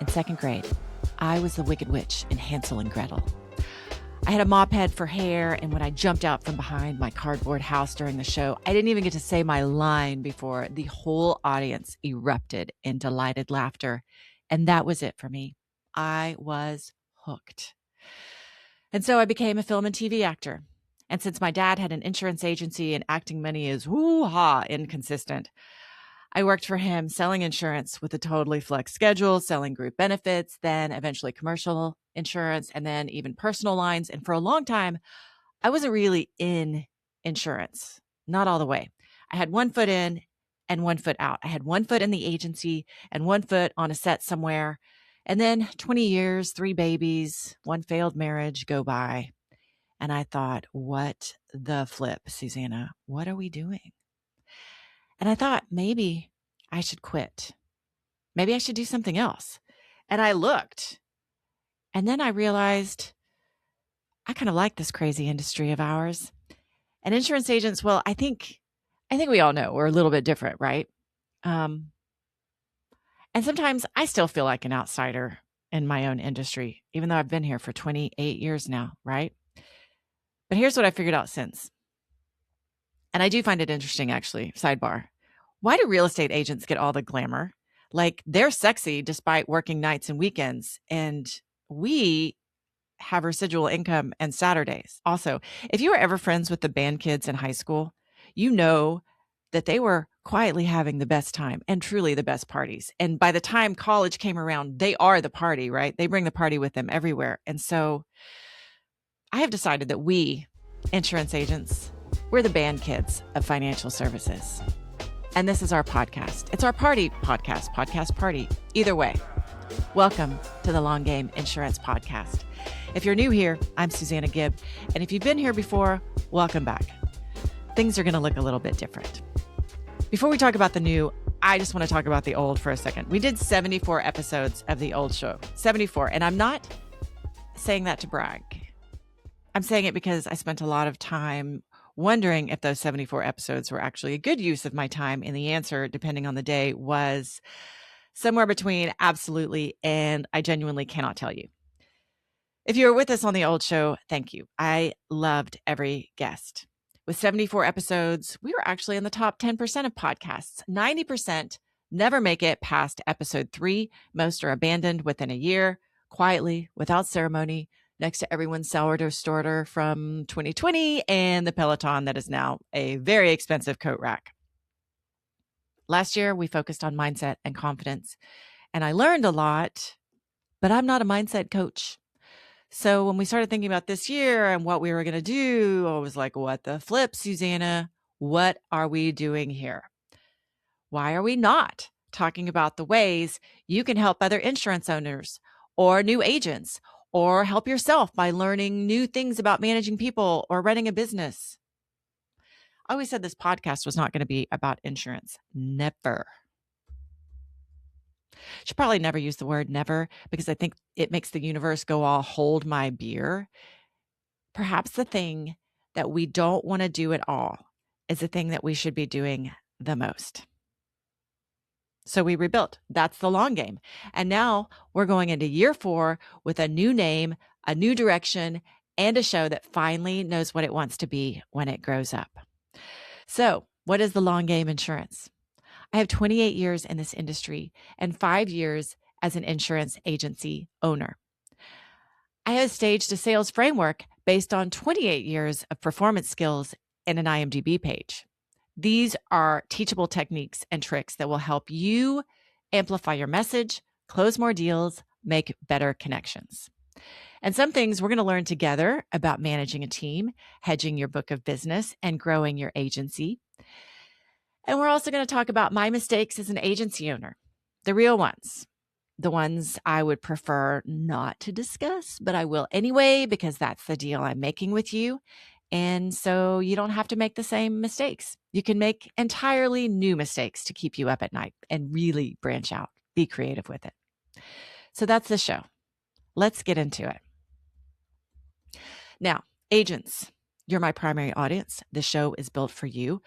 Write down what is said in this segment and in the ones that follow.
In second grade, I was the Wicked Witch in Hansel and Gretel. I had a mop head for hair, and when I jumped out from behind my cardboard house during the show, I didn't even get to say my line before the whole audience erupted in delighted laughter. And that was it for me. I was hooked. And so I became a film and TV actor. And since my dad had an insurance agency and acting money is woo-ha inconsistent, I worked for him selling insurance with a totally flex schedule, selling group benefits, then eventually commercial insurance, and then even personal lines. And for a long time, I wasn't really in insurance, not all the way. I had one foot in and one foot out. I had one foot in the agency and one foot on a set somewhere. And then 20 years, 3 babies, 1 failed marriage go by. And I thought, what the flip, Susana? What are we doing? And I thought maybe I should quit. Maybe I should do something else. And I looked. And then I realized I kind of like this crazy industry of ours. And insurance agents, well, I think we all know we're a little bit different, right? And sometimes I still feel like an outsider in my own industry, even though I've been here for 28 years now, right? But here's what I figured out since. And I do find it interesting, actually. Sidebar. Why do real estate agents get all the glamour? Like, they're sexy despite working nights and weekends. And we have residual income and Saturdays. Also, if you were ever friends with the band kids in high school, you know that they were quietly having the best time and truly the best parties. And by the time college came around, they are the party, right? They bring the party with them everywhere. And so I have decided that we, insurance agents, we're the band kids of financial services. And this is our podcast. It's our party podcast, podcast party. Either way, welcome to the Long Game Insurance Podcast. If you're new here, I'm Susana Gibb. And if you've been here before, welcome back. Things are going to look a little bit different. Before we talk about the new, I just want to talk about the old for a second. We did 74 episodes of the old show, 74. And I'm not saying that to brag. I'm saying it because I spent a lot of time wondering if those 74 episodes were actually a good use of my time. And the answer, depending on the day, was somewhere between absolutely and I genuinely cannot tell you. If you were with us on the old show, thank you. I loved every guest. With 74 episodes, we were actually in the top 10% of podcasts. 90% never make it past episode 3. Most are abandoned within a year, quietly, without ceremony, next to everyone's sourdough starter from 2020 and the Peloton that is now a very expensive coat rack. Last year, we focused on mindset and confidence, and I learned a lot, but I'm not a mindset coach. So when we started thinking about this year and what we were going to do, I was like, what the flip, Susana? What are we doing here? Why are we not talking about the ways you can help other insurance owners or new agents or help yourself by learning new things about managing people or running a business? I always said this podcast was not going to be about insurance. Never. Should probably never use the word never because I think it makes the universe go all hold my beer. Perhaps the thing that we don't want to do at all is the thing that we should be doing the most. So we rebuilt. That's the long game. And now we're going into year 4 with a new name, a new direction, and a show that finally knows what it wants to be when it grows up. So what is the long game insurance? I have 28 years in this industry and 5 years as an insurance agency owner. I have staged a sales framework based on 28 years of performance skills and an IMDb page. These are teachable techniques and tricks that will help you amplify your message, close more deals, make better connections. And some things we're going to learn together about managing a team, hedging your book of business, and growing your agency. And we're also going to talk about my mistakes as an agency owner, the real ones, the ones I would prefer not to discuss, but I will anyway, because that's the deal I'm making with you. And so you don't have to make the same mistakes. You can make entirely new mistakes to keep you up at night and really branch out, be creative with it. So that's the show. Let's get into it. Now, agents, you're my primary audience. The show is built for you.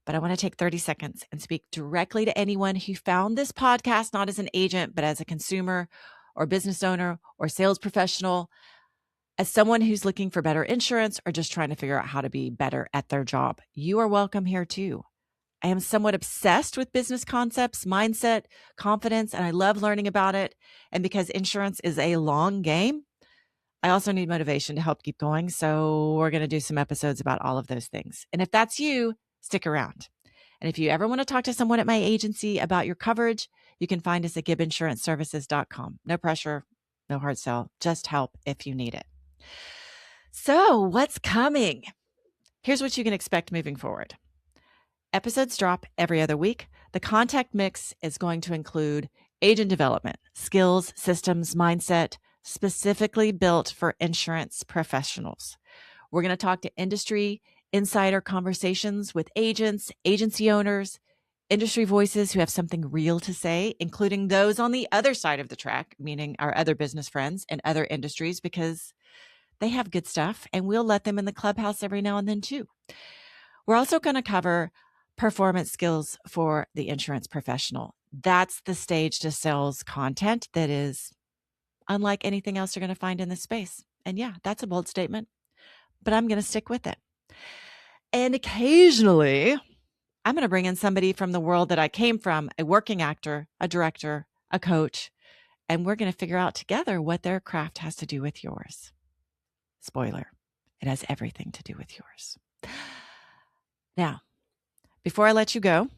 But I want to take 30 seconds and speak directly to anyone who found this podcast not as an agent, but as a consumer or business owner or sales professional, as someone who's looking for better insurance or just trying to figure out how to be better at their job, you are welcome here too. I am somewhat obsessed with business concepts, mindset, confidence, and I love learning about it. And because insurance is a long game, I also need motivation to help keep going. So we're going to do some episodes about all of those things. And if that's you, stick around. And if you ever want to talk to someone at my agency about your coverage, you can find us at gibbinsurancservices.com. No pressure, no hard sell, just help if you need it. So what's coming? Here's what you can expect moving forward. Episodes drop every other week. The contact mix is going to include agent development, skills, systems, mindset, specifically built for insurance professionals. We're going to talk to industry insider conversations with agents, agency owners, industry voices who have something real to say, including those on the other side of the track, meaning our other business friends in other industries, because they have good stuff and we'll let them in the clubhouse every now and then too. We're also going to cover performance skills for the insurance professional. That's the stage to sales content that is unlike anything else you're going to find in this space. And yeah, that's a bold statement, but I'm going to stick with it. And occasionally, I'm going to bring in somebody from the world that I came from, a working actor, a director, a coach, and we're going to figure out together what their craft has to do with yours. Spoiler, it has everything to do with yours. Now, before I let you go,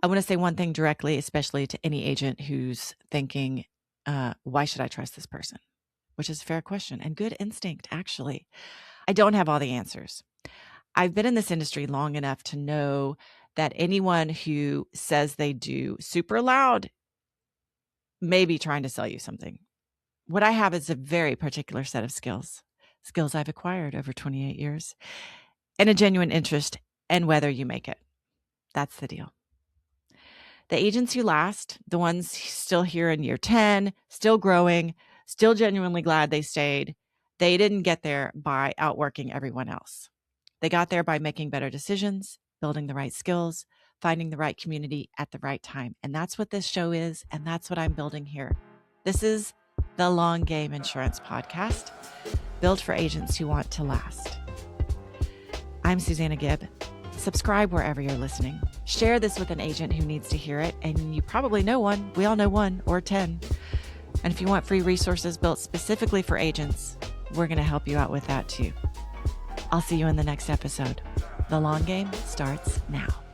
I want to say one thing directly, especially to any agent who's thinking, why should I trust this person? Which is a fair question and good instinct, actually. I don't have all the answers. I've been in this industry long enough to know that anyone who says they do super loud may be trying to sell you something. What I have is a very particular set of skills I've acquired over 28 years, and a genuine interest in whether you make it. That's the deal. The agents who last, the ones still here in year 10, still growing, still genuinely glad they stayed, they didn't get there by outworking everyone else. They got there by making better decisions, building the right skills, finding the right community at the right time. And that's what this show is, and that's what I'm building here. This is the Long Game Insurance Podcast, built for agents who want to last. I'm Susana Gibb. Subscribe wherever you're listening. Share this with an agent who needs to hear it, and you probably know one. We all know one or 10. And if you want free resources built specifically for agents, we're going to help you out with that too. I'll see you in the next episode. The long game starts now.